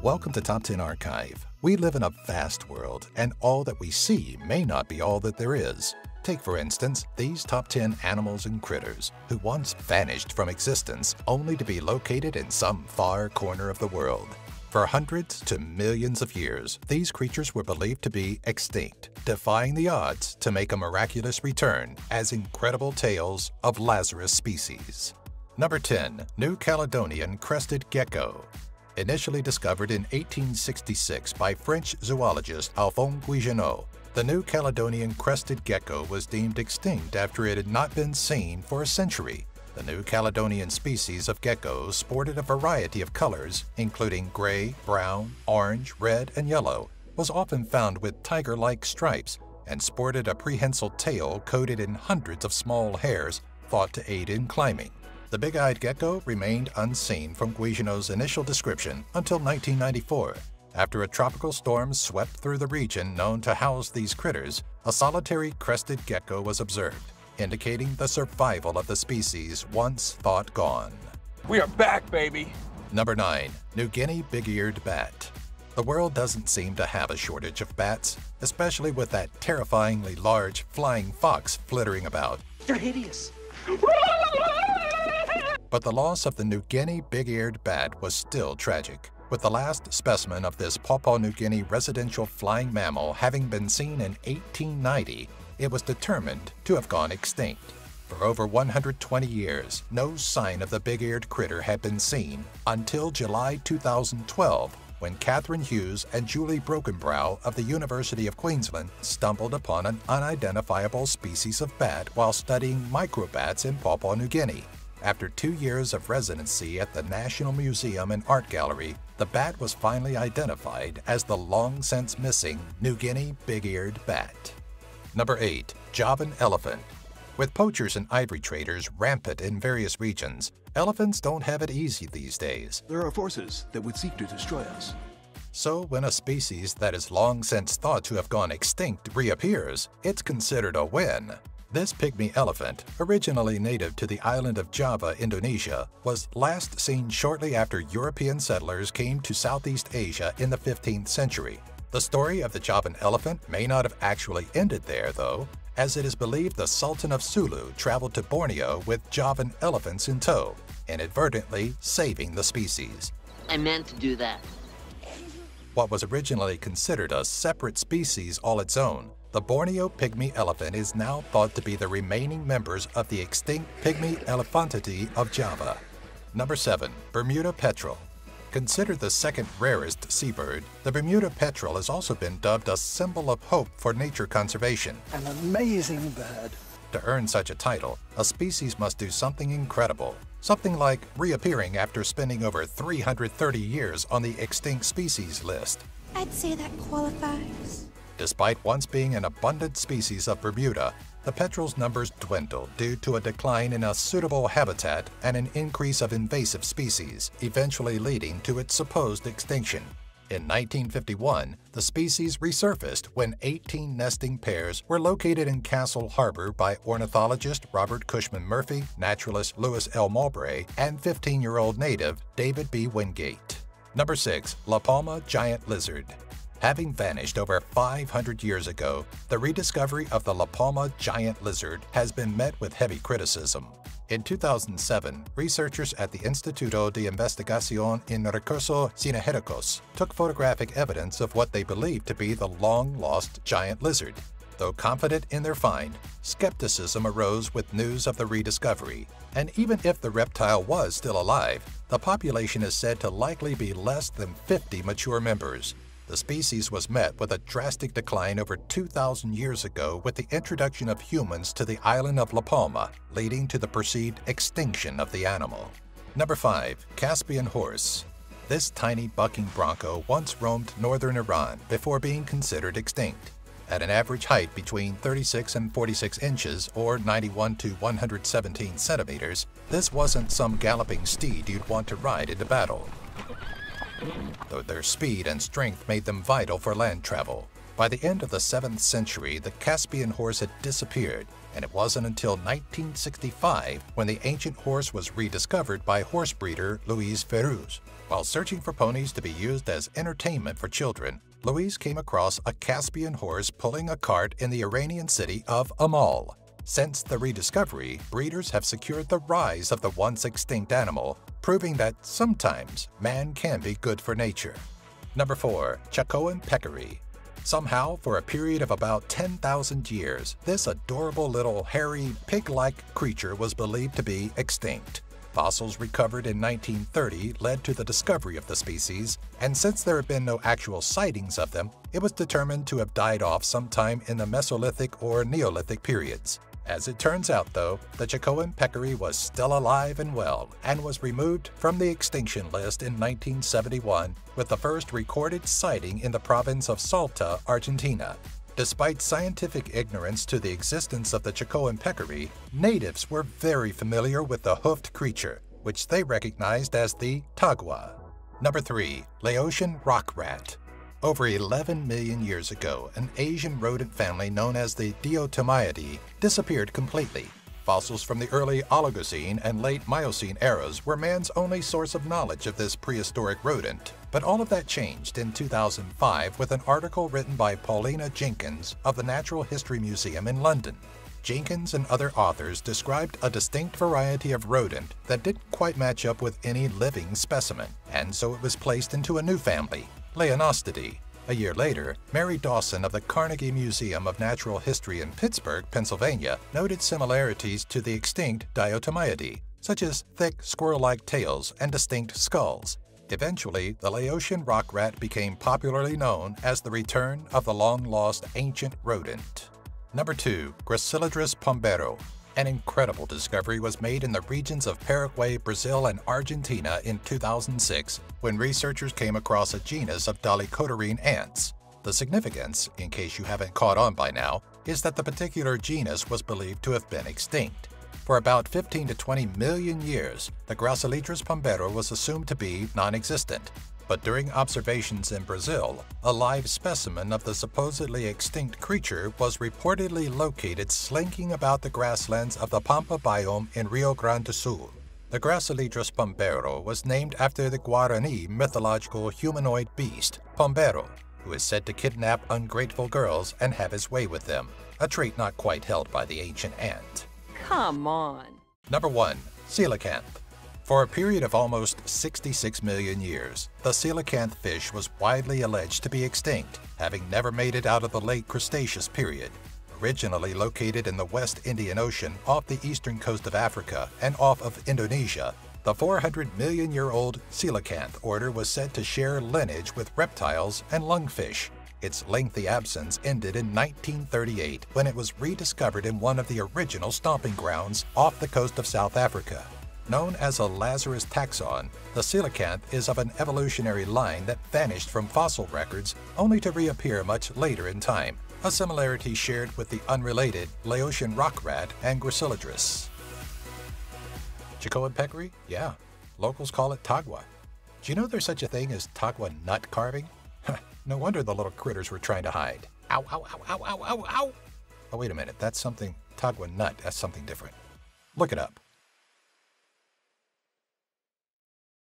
Welcome to Top 10 Archive. We live in a vast world, and all that we see may not be all that there is. Take, for instance, these top 10 animals and critters who once vanished from existence only to be located in some far corner of the world. For hundreds to millions of years, these creatures were believed to be extinct, defying the odds to make a miraculous return as incredible tales of Lazarus species. Number 10. New Caledonian Crested Gecko. Initially discovered in 1866 by French zoologist Alphonse Guigenot, the New Caledonian crested gecko was deemed extinct after it had not been seen for a century. The New Caledonian species of geckos sported a variety of colors, including gray, brown, orange, red, and yellow, was often found with tiger-like stripes, and sported a prehensile tail coated in hundreds of small hairs thought to aid in climbing. The big-eyed gecko remained unseen from Guigenot's initial description until 1994. After a tropical storm swept through the region known to house these critters, a solitary crested gecko was observed, indicating the survival of the species once thought gone. We are back, baby! Number 9. New Guinea Big-Eared Bat. The world doesn't seem to have a shortage of bats, especially with that terrifyingly large flying fox flittering about. They're hideous! But the loss of the New Guinea big-eared bat was still tragic, with the last specimen of this Papua New Guinea residential flying mammal having been seen in 1890, it was determined to have gone extinct. For over 120 years, no sign of the big-eared critter had been seen until July 2012, when Catherine Hughes and Julie Brokenbrow of the University of Queensland stumbled upon an unidentifiable species of bat while studying microbats in Papua New Guinea. After 2 years of residency at the National Museum and Art Gallery, the bat was finally identified as the long-since missing New Guinea big-eared bat. Number 8. Javan Elephant. With poachers and ivory traders rampant in various regions, elephants don't have it easy these days. There are forces that would seek to destroy us. So when a species that is long since thought to have gone extinct reappears, it's considered a win. This pygmy elephant, originally native to the island of Java, Indonesia, was last seen shortly after European settlers came to Southeast Asia in the 15th century. The story of the Javan elephant may not have actually ended there, though, as it is believed the Sultan of Sulu traveled to Borneo with Javan elephants in tow, inadvertently saving the species. I meant to do that. What was originally considered a separate species all its own, the Borneo pygmy elephant is now thought to be the remaining members of the extinct pygmy elephantity of Java. Number 7. Bermuda Petrel. Considered the second rarest seabird, the Bermuda petrel has also been dubbed a symbol of hope for nature conservation. An amazing bird. To earn such a title, a species must do something incredible. Something like reappearing after spending over 330 years on the extinct species list. I'd say that qualifies. Despite once being an abundant species of Bermuda, the petrel's numbers dwindled due to a decline in a suitable habitat and an increase of invasive species, eventually leading to its supposed extinction. In 1951, the species resurfaced when 18 nesting pairs were located in Castle Harbor by ornithologist Robert Cushman Murphy, naturalist Lewis L. Mowbray, and 15-year-old native David B. Wingate. Number 6. La Palma Giant Lizard. Having vanished over 500 years ago, the rediscovery of the La Palma giant lizard has been met with heavy criticism. In 2007, researchers at the Instituto de Investigación en Recursos Cinegéticos took photographic evidence of what they believed to be the long-lost giant lizard. Though confident in their find, skepticism arose with news of the rediscovery, and even if the reptile was still alive, the population is said to likely be less than 50 mature members. The species was met with a drastic decline over 2,000 years ago with the introduction of humans to the island of La Palma, leading to the perceived extinction of the animal. Number 5. Caspian Horse. This tiny bucking bronco once roamed northern Iran before being considered extinct. At an average height between 36 and 46 inches or 91 to 117 centimeters, this wasn't some galloping steed you'd want to ride into battle. Though their speed and strength made them vital for land travel. By the end of the 7th century, the Caspian horse had disappeared, and it wasn't until 1965 when the ancient horse was rediscovered by horse breeder Louise Ferrus. While searching for ponies to be used as entertainment for children, Louise came across a Caspian horse pulling a cart in the Iranian city of Amal. Since the rediscovery, breeders have secured the rise of the once extinct animal, proving that sometimes man can be good for nature. Number 4. Chacoan peccary. Somehow, for a period of about 10,000 years, this adorable little hairy, pig-like creature was believed to be extinct. Fossils recovered in 1930 led to the discovery of the species, and since there have been no actual sightings of them, it was determined to have died off sometime in the Mesolithic or Neolithic periods. As it turns out, though, the Chacoan peccary was still alive and well, and was removed from the extinction list in 1971 with the first recorded sighting in the province of Salta, Argentina. Despite scientific ignorance to the existence of the Chacoan peccary, natives were very familiar with the hoofed creature, which they recognized as the tagua. Number 3. Laotian rock rat. Over 11 million years ago, an Asian rodent family known as the Diotomyidae disappeared completely. Fossils from the early Oligocene and late Miocene eras were man's only source of knowledge of this prehistoric rodent, but all of that changed in 2005 with an article written by Paulina Jenkins of the Natural History Museum in London. Jenkins and other authors described a distinct variety of rodent that didn't quite match up with any living specimen, and so it was placed into a new family, Leonostidae. A year later, Mary Dawson of the Carnegie Museum of Natural History in Pittsburgh, Pennsylvania, noted similarities to the extinct Diotomyidae, such as thick, squirrel-like tails and distinct skulls. Eventually, the Laotian rock rat became popularly known as the return of the long-lost ancient rodent. Number 2. Gracilidris pombero. An incredible discovery was made in the regions of Paraguay, Brazil, and Argentina in 2006 when researchers came across a genus of dolichoderine ants. The significance, in case you haven't caught on by now, is that the particular genus was believed to have been extinct. For about 15 to 20 million years, the Gracilidris pombero was assumed to be non-existent. But during observations in Brazil, a live specimen of the supposedly extinct creature was reportedly located slinking about the grasslands of the Pampa biome in Rio Grande do Sul. The Gracilidris pombero was named after the Guarani mythological humanoid beast, Pombero, who is said to kidnap ungrateful girls and have his way with them, a trait not quite held by the ancient ant. Come on. Number 1. Coelacanth. For a period of almost 66 million years, the coelacanth fish was widely alleged to be extinct, having never made it out of the late Cretaceous period. Originally located in the West Indian Ocean off the eastern coast of Africa and off of Indonesia, the 400-million-year-old coelacanth order was said to share lineage with reptiles and lungfish. Its lengthy absence ended in 1938 when it was rediscovered in one of the original stomping grounds off the coast of South Africa. Known as a Lazarus taxon, the coelacanth is of an evolutionary line that vanished from fossil records only to reappear much later in time, a similarity shared with the unrelated Laotian rock rat and Gracilidris. Chacoan peccary? Yeah. Locals call it tagua. Do you know there's such a thing as tagua nut carving? No wonder the little critters were trying to hide. Ow, ow, ow, ow, ow, ow, ow! Oh, wait a minute. That's something. Tagua nut, that's something different. Look it up.